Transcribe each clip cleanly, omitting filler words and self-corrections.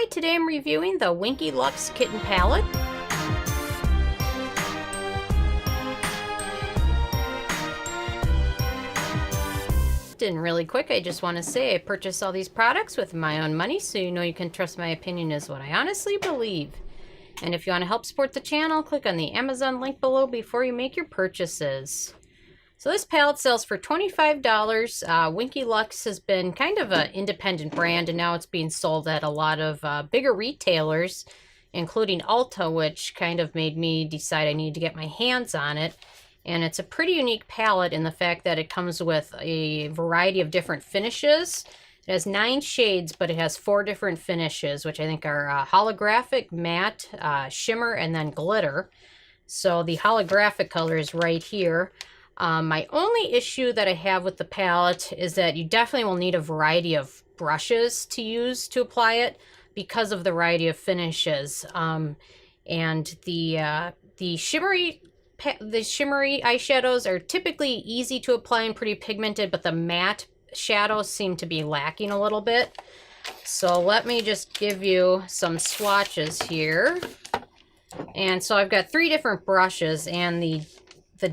Hi, today I'm reviewing the Winky Lux Kitten Palette. And really quick, I just want to say I purchased all these products with my own money, so you know you can trust my opinion is what I honestly believe. And if you want to help support the channel, click on the Amazon link below before you make your purchases. So this palette sells for $25. Winky Lux has been kind of an independent brand, and now it's being sold at a lot of bigger retailers, including Ulta, which kind of made me decide I need to get my hands on it. And it's a pretty unique palette in the fact that it comes with a variety of different finishes. It has 9 shades, but it has 4 different finishes, which I think are holographic, matte, shimmer, and then glitter. So the holographic color is right here. My only issue that I have with the palette is that you definitely will need a variety of brushes to use to apply it because of the variety of finishes. And the shimmery eyeshadows are typically easy to apply and pretty pigmented, but the matte shadows seem to be lacking a little bit. So let me just give you some swatches here. And so I've got 3 different brushes, and the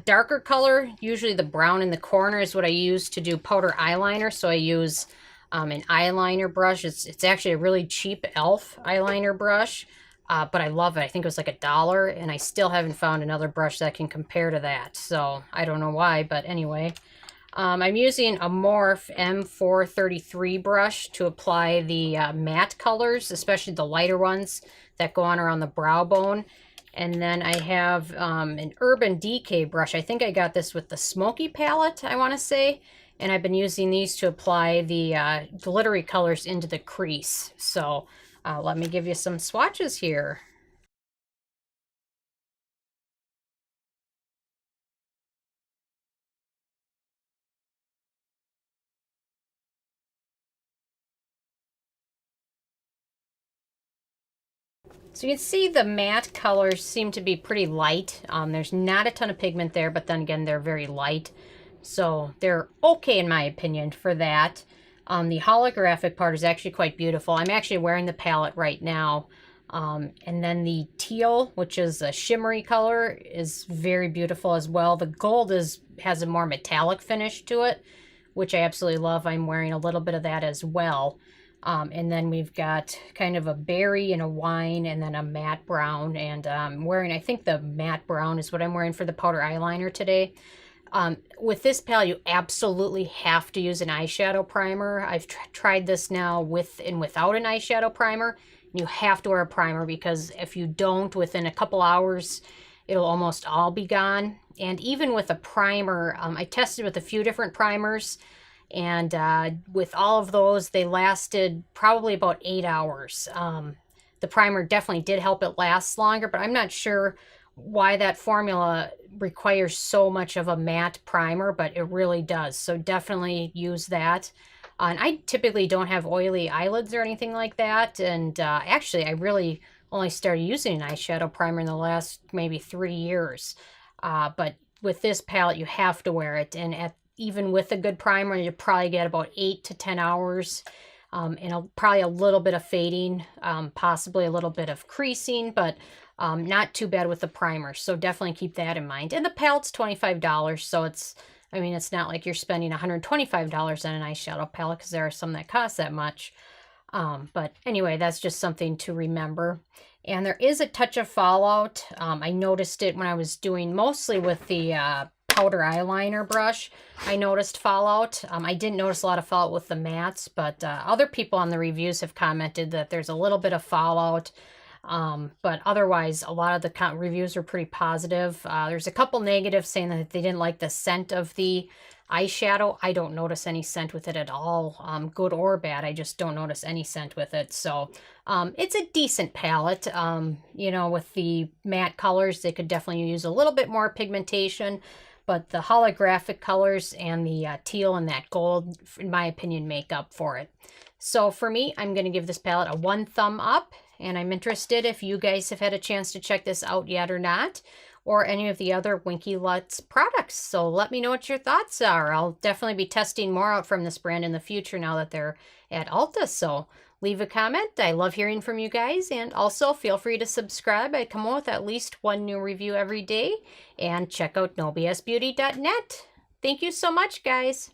darker color, usually the brown in the corner, is what I use to do powder eyeliner. So I use an eyeliner brush. It's actually a really cheap e.l.f. eyeliner brush, but I love it. I think it was like $1, and I still haven't found another brush that can compare to that. So I don't know why, but anyway. I'm using a Morphe M433 brush to apply the matte colors, especially the lighter ones that go on around the brow bone. And then I have an Urban Decay brush. I think I got this with the Smoky palette, I want to say. And I've been using these to apply the glittery colors into the crease. So let me give you some swatches here. So you can see the matte colors seem to be pretty light. There's not a ton of pigment there, but then again, they're very light. So they're okay in my opinion for that. The holographic part is actually quite beautiful. I'm actually wearing the palette right now. And then the teal, which is a shimmery color, is very beautiful as well. The gold has a more metallic finish to it, which I absolutely love. I'm wearing a little bit of that as well. And then we've got kind of a berry and a wine and then a matte brown. And I'm wearing, I think the matte brown is what I'm wearing for the powder eyeliner today. With this palette, you absolutely have to use an eyeshadow primer. I've tried this now with and without an eyeshadow primer. You have to wear a primer because if you don't, within a couple hours, it'll almost all be gone. And even with a primer, I tested with a few different primers. And with all of those, they lasted probably about 8 hours. The primer definitely did help it last longer, but I'm not sure why that formula requires so much of a matte primer, but it really does. So definitely use that. And I typically don't have oily eyelids or anything like that. And actually, I really only started using an eyeshadow primer in the last maybe 3 years. But with this palette, you have to wear it. And even with a good primer, you probably get about 8 to 10 hours and probably a little bit of fading, possibly a little bit of creasing, but not too bad with the primer. So definitely keep that in mind. And the palette's $25, so it's not like you're spending $125 on an eyeshadow palette because there are some that cost that much. But anyway, that's just something to remember. And there is a touch of fallout. I noticed it when I was doing mostly with the powder eyeliner brush. I noticed fallout. I didn't notice a lot of fallout with the mattes, but other people on the reviews have commented that there's a little bit of fallout. But otherwise, a lot of the reviews are pretty positive. There's a couple negatives saying that they didn't like the scent of the eyeshadow. I don't notice any scent with it at all, good or bad. I just don't notice any scent with it. So it's a decent palette. You know, with the matte colors, they could definitely use a little bit more pigmentation. But the holographic colors and the teal and that gold, in my opinion, make up for it. So for me, I'm going to give this palette a 1 thumb up. And I'm interested if you guys have had a chance to check this out yet or not, or any of the other Winky Lux products. So let me know what your thoughts are. I'll definitely be testing more out from this brand in the future now that they're at Ulta. So leave a comment. I love hearing from you guys. And also feel free to subscribe. I come out with at least one new review every day. And check out nobsbeauty.net. Thank you so much, guys.